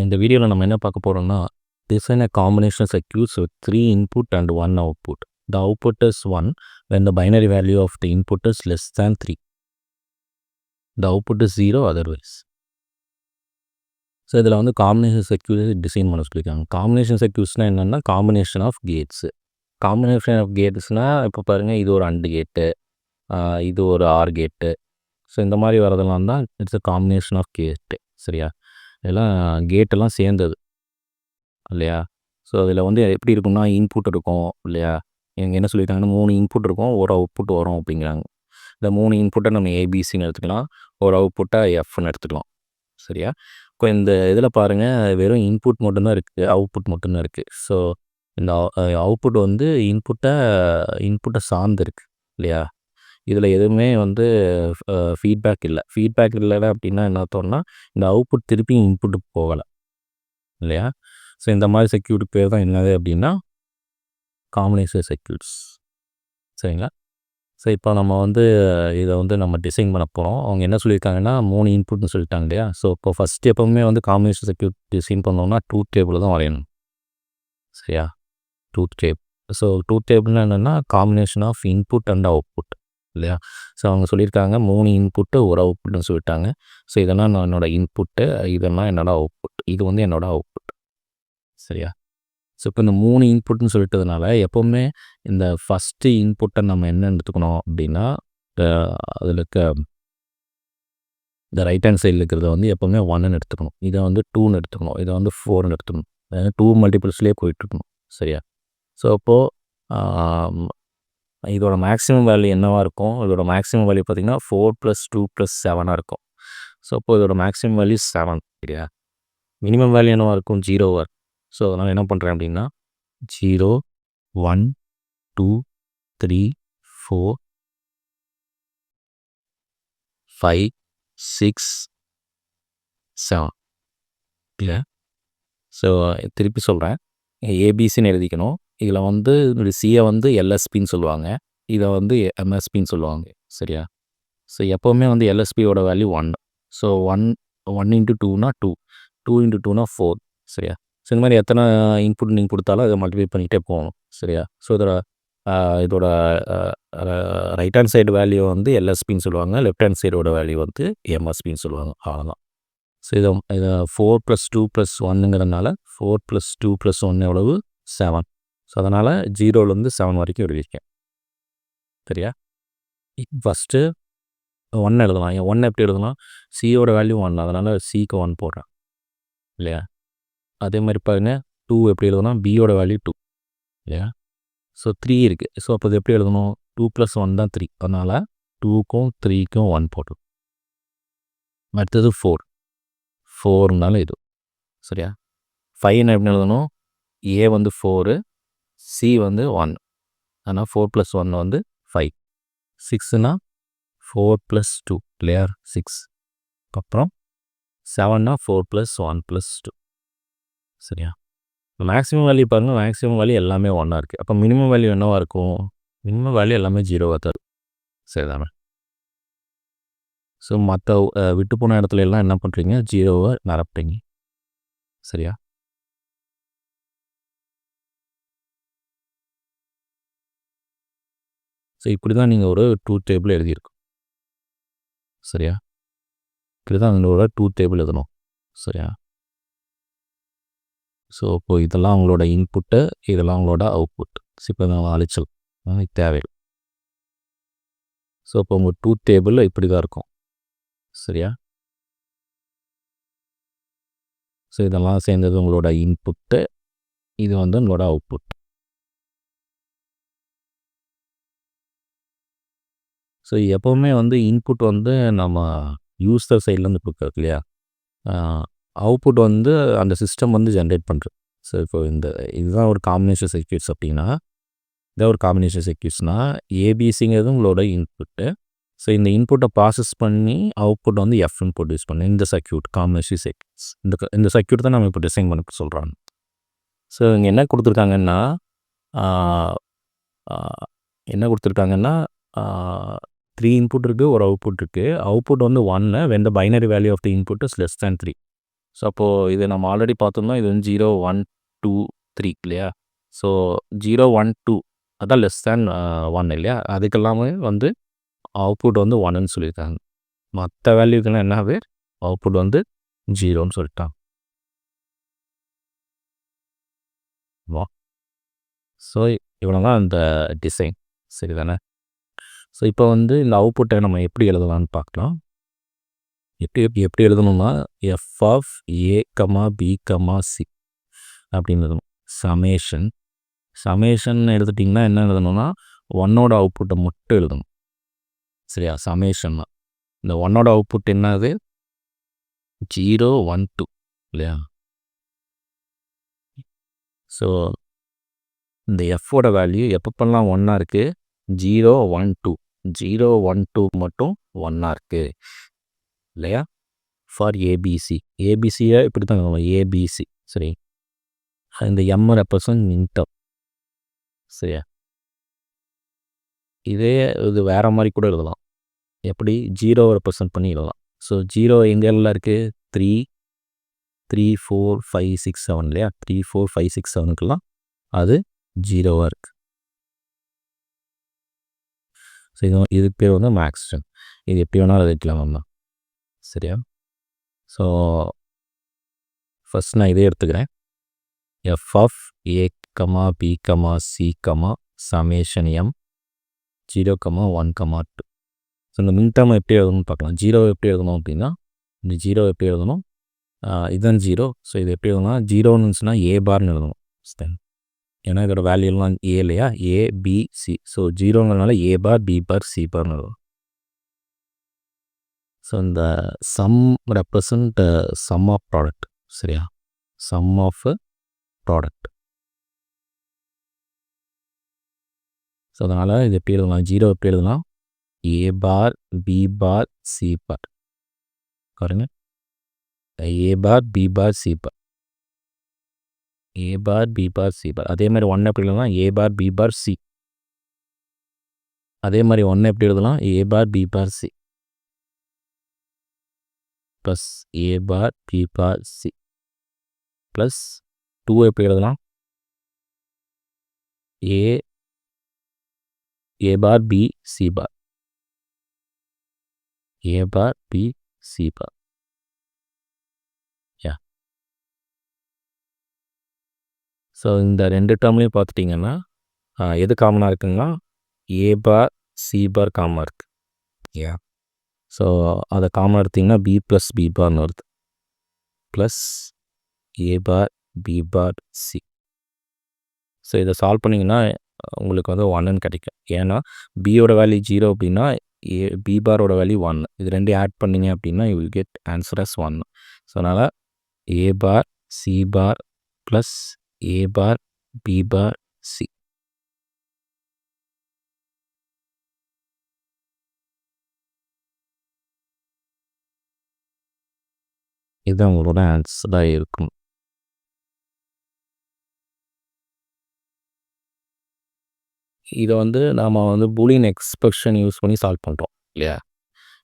இந்த வீடியோவில் நம்ம என்ன பார்க்க போகிறோம்னா, design a combination circuits with 3 input and 1 output. The output is 1 when the binary value of the input is less than 3. The output is 0 otherwise. So இதில் வந்து combination circuit design பண்ண சொல்லியிருக்காங்க. காம்பினேஷன் சர்க்யூட்ஸ்னால் என்னென்னா combination of gates. Combination of கேட்ஸ்னால் இப்போ பாருங்கள், இது ஒரு அண்டு கேட்டு, இது ஒரு ஆர் கேட்டு. ஸோ இந்த மாதிரி வரதெல்லாம் தான் இட்ஸ் அ காம்பினேஷன் ஆஃப் கேட்டு. சரியா? இதெல்லாம் கேட்டெல்லாம் சேர்ந்தது இல்லையா? ஸோ அதில் வந்து எப்படி இருக்கும்னா, இன்புட் இருக்கும் இல்லையா? இவங்க என்ன சொல்லியிருக்காங்கன்னா 3 இன்புட் இருக்கும், ஒரு அவுட்புட் வரும் அப்படிங்கிறாங்க. இந்த 3 இன்புட்டை நம்ம ஏபிசின்னு எடுத்துக்கலாம், ஒரு அவுட்புட்டை எஃப்னு எடுத்துக்கலாம். சரியா? இப்போ இந்த இதில் பாருங்கள், வெறும் இன்புட் மட்டும்தான் இருக்குது, அவுட்புட் மட்டும்தான் இருக்குது. ஸோ இந்த அவுட்புட் வந்து இன்புட்டை சார்ந்து இருக்குது இல்லையா? இதில் எதுவுமே வந்து ஃபீட்பேக் இல்லை. ஃபீட்பேக் இல்லை அப்படின்னா என்ன அர்த்தம்னா, இந்த அவுட்புட் திருப்பி இன்புட்டுக்கு போகலை இல்லையா? ஸோ இந்த மாதிரி சர்க்யூட்டுக்கு பேர் தான் என்னது அப்படின்னா காம்பினேஷன் சர்க்யூட்ஸ். சரிங்களா? ஸோ இப்போ நம்ம வந்து இதை வந்து நம்ம டிசைன் பண்ண போகிறோம். அவங்க என்ன சொல்லியிருக்காங்கன்னா 3 இன்புட்னு சொல்லிட்டாங்க இல்லையா? ஸோ இப்போ ஃபஸ்ட்டு எப்போவுமே வந்து காம்பினேஷன் சர்க்யூட் டிசைன் பண்ணோம்னா ட்ரூத் டேபிள் தான் வரையணும். சரியா? Truth table. ஸோ ட்ரூத் டேபிள்னா என்னென்னா combination of input and output இல்லையா? ஸோ அவங்க சொல்லியிருக்காங்க 3 இன்புட்டு ஒரு அவுட்புட்னு சொல்லிட்டாங்க. ஸோ இதெல்லாம் நான் என்னோடய இன்புட்டு, இதெல்லாம் என்னோடய அவுட்புட், இது வந்து என்னோடய அவுட்புட். சரியா? ஸோ இப்போ இந்த 3 இன்புட்னு சொல்லிட்டதுனால எப்போவுமே இந்த ஃபஸ்ட்டு இன்புட்டை நம்ம என்ன எடுத்துக்கணும் அப்படின்னா, அதில் இருக்க இந்த ரைட் ஹேண்ட் சைடில் இருக்கிறத வந்து எப்போவுமே 1ன்னு எடுத்துக்கணும், இதை வந்து 2ன்னு எடுத்துக்கணும், இதை வந்து 4ன்னு எடுத்துக்கணும். 2 மல்டிபிள்ஸ்லேயே போயிட்டுருக்கணும். சரியா? ஸோ அப்போது இதோட மேக்ஸிமம் வேல்யூ என்னவாக இருக்கும்? இதோட மேக்ஸிமம் வேல்யூ பார்த்திங்கன்னா 4 + 2 + 7 இருக்கும். ஸோ அப்போது இதோட மேக்ஸிமம் வேல்யூ 7. சரியா? மினிமம் வேல்யூ என்னவாக இருக்கும்? 0வாக இருக்கும். ஸோ அதனால் என்ன பண்ணுறேன் அப்படின்னா 0 1 2 3 4 5 6 7 இல்லை. ஸோ திருப்பி சொல்கிறேன், ஏபிசின்னு எழுதிக்கணும். இதில் வந்து சியை வந்து எல்எஸ்பின்னு சொல்லுவாங்க, இதை வந்து எம்எஸ்பின்னு சொல்லுவாங்க. சரியா? ஸோ எப்போவுமே வந்து எல்எஸ்பியோட வேல்யூ 1. ஸோ 1 × 2னா 2, 2 × 2னா 4. சரியா? ஸோ இந்த மாதிரி எத்தனை இன்புட் நீங்கள் கொடுத்தாலும் அதை மல்டிப்ளை பண்ணிகிட்டே போகணும். சரியா? ஸோ இதோட ரைட் ஹேண்ட் சைடு வேல்யூ வந்து எல்எஸ்பின்னு சொல்லுவாங்க, லெஃப்ட் ஹேண்ட் சைடோட வேல்யூ வந்து எம்எஸ்பின்னு சொல்லுவாங்க. அவ்வளோதான். ஸோ இதை 4 + 2 + 1ங்கிறதுனால 4 + 2 + 1 எவ்வளவு? 7. ஸோ அதனால் 0லேருந்து 7 வரைக்கும் எழுதியிருக்கேன். சரியா? ஃபஸ்ட்டு 1 எழுதலாம். 1 எப்படி எழுதலாம்? சியோட வேல்யூ 1, அதனால் சிக்கு 1 போடுறேன் இல்லையா? அதே மாதிரி பாருங்கள், 2 எப்படி எழுதணும்? பியோட வேல்யூ 2 இல்லையா? ஸோ 3 இருக்குது. ஸோ அப்போ இது எப்படி எழுதணும்? 2 + 1 தான் 3, அதனால் 2க்கும் 3க்கும் 1 போட்டோம். அடுத்தது 4னால இது. சரியா? 5 எப்படி எழுதணும்? ஏ வந்து 4, சி வந்து 1, ஆனால் 4 + 1 வந்து 5. 6னா 4 + 2 இல்லையா? 6. அப்புறம் 7னா 4 + 1 + 2. சரியா? மேக்ஸிமம் வேல்யூ பாருங்கள், மேக்ஸிமம் வேல்யூ எல்லாமே 1ஆக இருக்குது. அப்போ மினிமம் வேல்யூ என்னவாக இருக்கும்? மினிமம் வேல்யூ எல்லாமே 0வாக தான் இருக்கும். சரிதானே? ஸோ மற்ற விட்டு போன இடத்துல எல்லாம் என்ன பண்ணுறீங்க? 0வை நிரப்புறீங்க. சரியா? ஸோ இப்படி தான் நீங்கள் ஒரு ட்ரூத் டேபிள் எழுதியிருக்கோம். சரியா? இப்படி தான் உங்களோட ட்ரூத் டேபிள் எழுதணும். சரியா? ஸோ இப்போது இதெல்லாம் உங்களோட இன்புட்டு, இதெல்லாம் உங்களோட அவுட்புட். ஸோ இப்போ நான் அழிச்சல் தேவையில்லை. ஸோ இப்போ உங்கள் ட்ரூத் டேபிள் இப்படி தான் இருக்கும். சரியா? ஸோ இதெல்லாம் சேர்ந்தது உங்களோட இன்புட்டு, இது வந்து உங்களோட அவுட்புட். ஸோ எப்போவுமே வந்து இன்புட் வந்து நம்ம யூஸர் சைட்லேருந்து கொடுக்குறது இல்லையா? அவுட்புட் வந்து அந்த சிஸ்டம் வந்து ஜென்ரேட் பண்ணுறது. ஸோ இப்போ இதுதான் ஒரு காம்பினேஷன் சர்க்யூட்ஸ் அப்படின்னா, இதான் ஒரு காம்பினேஷன் சர்க்யூட்ஸ்னால் ஏபிசிங்கிறது உங்களோட இன்புட்டு. ஸோ இந்த இன்புட்டை ப்ராசஸ் பண்ணி அவுட்புட் வந்து எஃப்னு ப்ரொடியூஸ் பண்ணி இந்த சர்க்யூட் காம்பினேஷன் சர்க்யூட்ஸ். இந்த சர்க்யூட் தான் நம்ம இப்போ டிசைன் பண்ண சொல்கிறாங்க. ஸோ இங்கே என்ன கொடுத்துருக்காங்கன்னா, என்ன கொடுத்துருக்காங்கன்னா 3 இன்புட் இருக்குது, ஒரு அவுட்புட் இருக்குது. அவுட்புட் வந்து 1 when the binary value of the input is less than 3. So அப்போது இது நம்ம ஆல்ரெடி பார்த்தோம்னா இது வந்து 0 1 2 3 இல்லையா? ஸோ 0 1 2 அதான் லெஸ் தேன் 1 இல்லையா? அதுக்கெல்லாமே வந்து அவுட்புட் வந்து 1ன்னு சொல்லியிருக்காங்க. மற்ற வேல்யூக்கெல்லாம் என்னது அவுட்புட் வந்து 0ன்னு சொல்லிட்டாங்க. ஸோ இவ்வளோ தான் இந்த டிசைன் சரிதானே? ஸோ இப்போ வந்து இந்த அவுட்புட்டை நம்ம எப்படி எழுதலாம்னு பார்க்கலாம். எப்படி எழுதணும்னா F of A comma B comma C அப்படின்னு எழுதணும். சமேஷன் எடுத்துட்டிங்கன்னா என்ன எழுதணும்னா ஒன்னோட அவுட்புட்டை மட்டும் எழுதணும். சரியா? சமேஷன்னா இந்த ஒன்னோட அவுட்புட் என்னது 0 1 2 இல்லையா? ஸோ இந்த எஃப்போட வேல்யூ எப்பப்பெல்லாம் ஒன்னாக இருக்குது 0 1 2 0 1 2 மட்டும் ஒன்னாக இருக்குது இல்லையா? ஃபார் ஏபிசி ஏபிசியை இப்படி தான் எழுதணும் ஏபிசி சரி. இந்த எம் ரெப்ரசன்ட் மின்டம் சரியா? இதே இது வேறு மாதிரி கூட எழுதலாம். எப்படி 0 ரெப்ரசன்ட் பண்ணி எழுதலாம். ஸோ 0 எங்கெல்லாம் இருக்குது 3 3 4 5 6 7 இல்லையா? 3 4 5 6 7க்குலாம் அது 0வாக இருக்குது. ஸோ இதுக்கு பேர் வந்து மேக்ஸ்டன். இது எப்படி வேணாலும் எழுதிக்கலாம் நம்ம சரியா? ஸோ ஃபஸ்ட் நான் இதே எடுத்துக்கிறேன். F of A comma B comma C comma summation M 0 comma 1 comma 2. So இந்த மின்டம் எப்படி எழுதணும்னு பார்க்கலாம். 0 எப்படி எழுதணும் அப்படின்னா இந்த 0 எப்படி எழுதணும் இதுதான் 0. ஸோ இது எப்படி எழுதணும்னா 0ன்னு இருந்துச்சுன்னா ஏ பார்னு எழுதணும். ஏன்னா இதோட வேல்யூலாம் ஏ இல்லையா? A B C. ஸோ 0ங்கிறதுனால A bar B bar C பார்னு எழுதணும். ஸோ இந்த sum represent sum of product சரியா? Sum of product. ஸோ அதனால் இது எப்படி எழுதலாம் 0 எப்படி எழுதலாம் ஏ பார் பி பார் சி பார் பாருங்க ஏ பார் பி பார் சி பார் ஏ பார் பி பார் சி பார். அதே மாதிரி 1 எப்படி எழுதலாம் ஏ பார் பி பார் சி. அதே மாதிரி 1 எப்படி எழுதலாம் ஏ bar B bar C plus A bar B bar C plus 2 எப்படி எழுதலாம் ஏ பார் பி சி பார் ஏ bar B C bar. So இந்த ரெண்டு டேர்ம்லேயும் பார்த்துட்டிங்கன்னா எது காமனாக இருக்குங்கன்னா ஏ பார் சி பார் காமனாக இருக்குது. ஸோ அதை காமனாக எடுத்திங்கன்னா பி ப்ளஸ் பி பார்னு வருது plus A bar B bar C. So இதை சால்வ் பண்ணிங்கன்னா உங்களுக்கு வந்து 1ன்னு கிடைக்கும். ஏன்னா பியோட வேல்யூ 0 அப்படின்னா பி பாரோட வேல்யூ 1. இது ரெண்டையும் ஆட் பண்ணிங்க அப்படின்னா you will get answer as 1. So அதனால் A bar C bar plus A bar B bar C. இதுதான் உங்களோட ஆன்சராக இருக்கும். இதை வந்து நாம் வந்து பூலியன் எக்ஸ்பிரஷன் யூஸ் பண்ணி சால்வ் பண்ணுறோம் இல்லையா?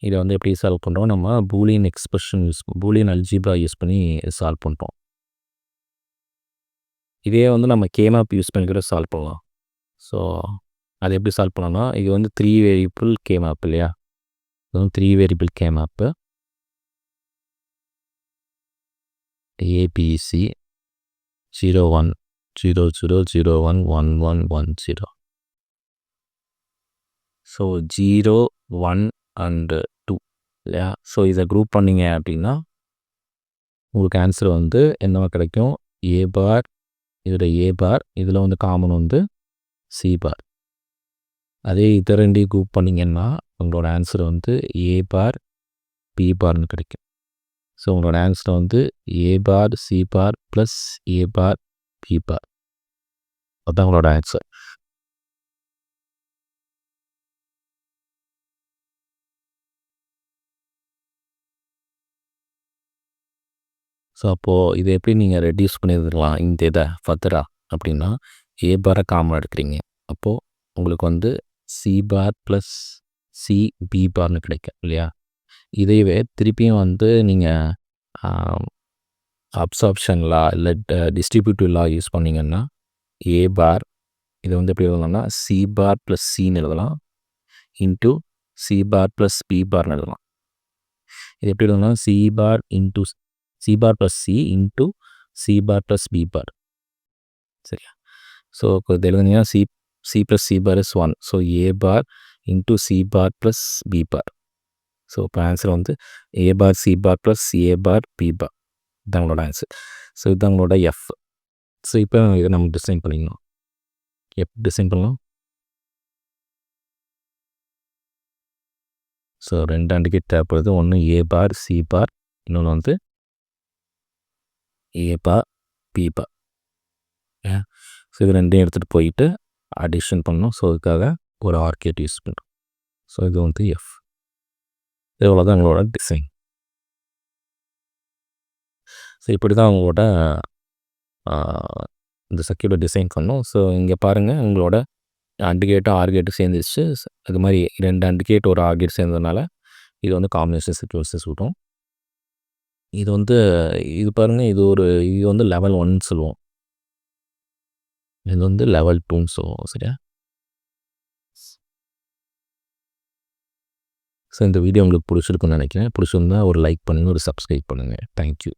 இதை வந்து எப்படி சால்வ் பண்ணுறோம் நம்ம Boolean expression Boolean algebra use பண்ணி சால்வ் பண்ணுறோம். இதே வந்து நம்ம கேமேப் யூஸ் பண்ணி கூட சால்வ் பண்ணலாம். ஸோ அது எப்படி சால்வ் பண்ணலாம்னா இது வந்து 3 வேரியபிள் கேமேப் இல்லையா? இது வந்து 3 வேரியபிள் கேமேப்பு ஏபிசி 0 1 0 0 0 1 1 1 1 0. ஸோ 0 1 அண்டு 2 இல்லையா? ஸோ இதை குரூப் பண்ணிங்க அப்படின்னா உங்களுக்கு ஆன்சர் வந்து என்னவா கிடைக்கும் ஏ பார் இதில் ஏ பார் இதில் வந்து காமன் வந்து சி பார். அதே இதை ரெண்டையும் குரூப் பண்ணிங்கன்னா உங்களோட ஆன்சர் வந்து ஏ பார் பி பார்னு கிடைக்கும். ஸோ உங்களோட ஆன்சர் வந்து A bar C bar plus A bar B பார். அதுதான் உங்களோட ஆன்சர். ஸோ அப்போது இதை எப்படி நீங்கள் ரெடியூஸ் பண்ணிடலாம் இந்த இதை ஃபர்தரா அப்படின்னா ஏ பாரை காமன் எடுக்கிறீங்க. அப்போது உங்களுக்கு வந்து C bar plus C B பார்னு கிடைக்கும் இல்லையா? இதையவே திருப்பியும் வந்து நீங்கள் அப்சார்ப்ஷன் லா இல்லை டிஸ்ட்ரிபியூட்டிவ் லா யூஸ் பண்ணிங்கன்னா ஏ பார் இதை வந்து எப்படி எழுதலாம்னா சி பார் ப்ளஸ் சின்னு எழுதலாம் into C bar plus B பார்னு எழுதலாம். இது எப்படி எழுதலாம் C bar into C bar plus C into C bar plus B bar. சரியா? ஸோ இது எழுதுனீங்கன்னா C plus C bar is 1. So A bar into C bar plus B bar. So இப்போ answer வந்து A bar C bar plus A bar B bar. இதுதான் உங்களோட answer. So இதுதான் உங்களோட F. So இப்போ இதை நம்ம டிசைன் பண்ணிக்கணும். எப்படி டிசைன் பண்ணலாம்? ஸோ 2 AND கேட் தேவைப்படுது. ஒன்று ஏ பார் சி பார், இன்னொன்று வந்து A bar B bar. So இது ரெண்டையும் எடுத்துகிட்டு போயிட்டு அடிஷன் பண்ணணும். ஸோ அதுக்காக ஒரு ஆர் கேட் யூஸ் பண்ணுறோம். ஸோ இது வந்து எஃப். இவ்வளோ தான் எங்களோட டிசைன். ஸோ இப்படி தான் உங்களோட இந்த சர்க்யூட்டை டிசைன் பண்ணணும். ஸோ இங்கே பாருங்கள் உங்களோட AND கேட்டும் ஆர் கேட்டும் சேர்ந்துச்சு. அது மாதிரி 2 AND கேட் ஒரு ஆர் கேட் சேர்ந்ததுனால இது வந்து காம்பினேஷன் சர்க்யூட்ஸை சொல்கிறோம். இது வந்து இது பாருங்கள் இது வந்து லெவல் 1 சொல்லுவோம். இது வந்து லெவல் 2ன்னு சொல்லுவோம். சரியா? ஸோ இந்த வீடியோ உங்களுக்கு பிடிச்சிருக்குன்னு நினைக்கிறேன். பிடிச்சிருந்தா ஒரு லைக் பண்ணுங்கள், ஒரு சப்ஸ்கிரைப் பண்ணுங்கள். தேங்க்யூ.